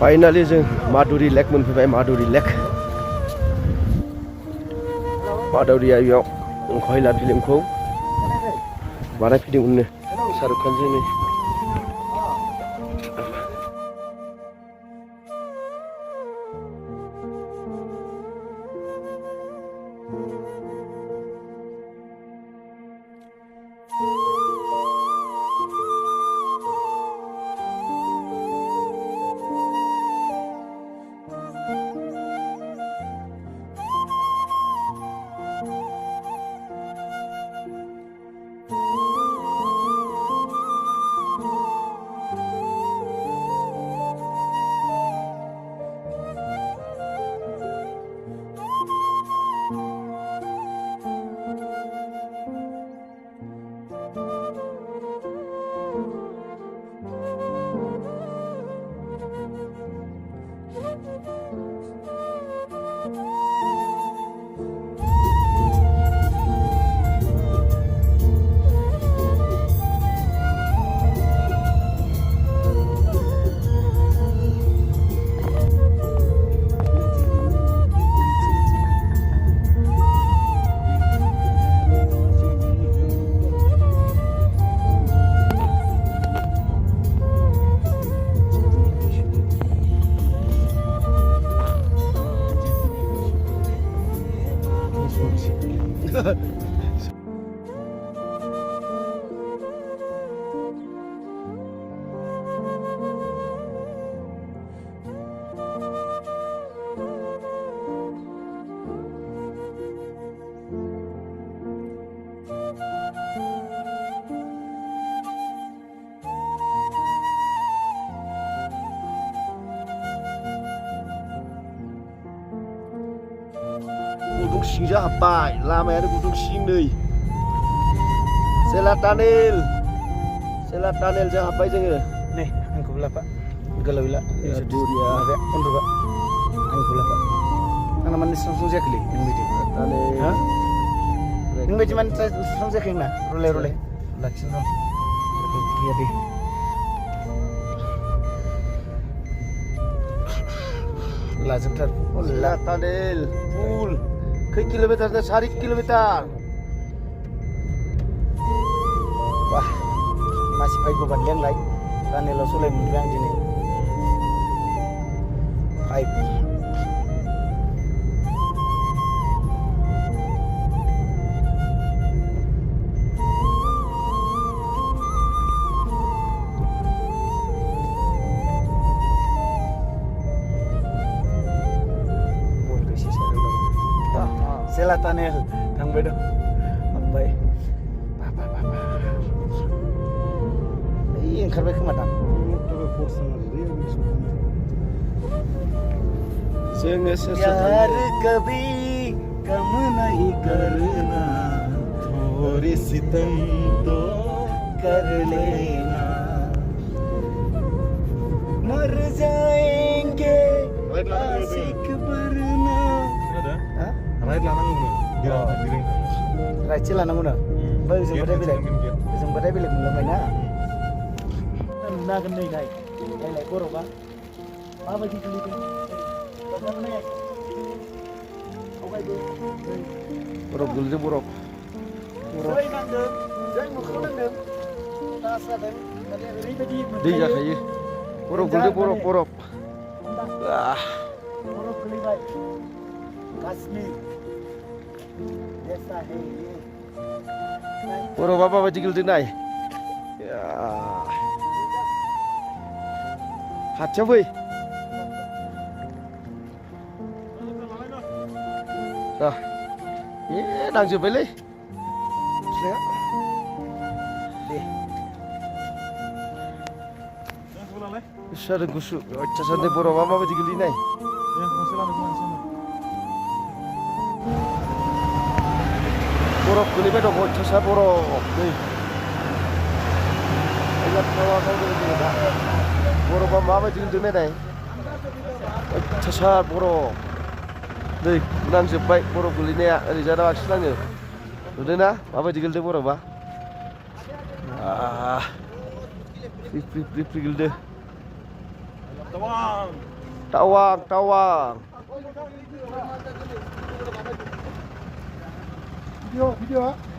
फाइनालि जों माधुरि लेक मोनफैबाय माधुरि लेक माधुरिया बेयाव अंखायला फिल्मखौ बानायफैदोंमोननो शाहरुख खानजों नै Gudung Singja habbai, lamanya ada Gudung Sing nih. Selat Tunnel jangan habbai jangan. Nih, angku belah pak, galau belah. Aduh dia. Ada, undur pak, angku belah pak. Karena manis langsung saya kali, yang biji. Tunnel. Hah? Yang biji manis langsung saya kali na, rule. Laksin dong. Iya deh. Lazim ter. Selat Tunnel, full. Ke kilometer dah 4 kilometer. Wah, masih baik beban yang lain. Tunnel lo sulit menjuang jenis. Baik. Selat Tunnel, tang bedo. Abai. Ini yang kerja kemana? Yaar kabhi kam nahi karna, thori sitam to kar lena, mar jayenge asik barna. Hah? Right lanang mana? Dia diri. Right cila nang mana? Baru sempat bilik belum mana? Nagan nih naik, naik korok kan? Apa sih kali itu? Apa naik? Oke tu. Borok dulu je borok. Saya nangdem, saya mau kau nangdem. Tas ada, ada beri. Dia kaya. Borok dulu je borok. Ah. Borok kali baik. Kasih. Desa hai. Borok apa bajigil tu naik? Ya. Hacha boy. Dah. Ye, dah jumpa leh. Siap. Deh. Isar gusu. Casan de borok apa bajigil naik? Ya, masalah macam mana? borok guli bedo casan borok. Nih. Ayat borok kau tu dah. Borok apa bajigil tu naik? Casan borok. Nih, nang sebaik borok guli ni ada jara aksesnya. Sudah na? Apa jigil tu borok ba? Ah, free gilde. Tawang. Tawang, tawang. Video, video ah.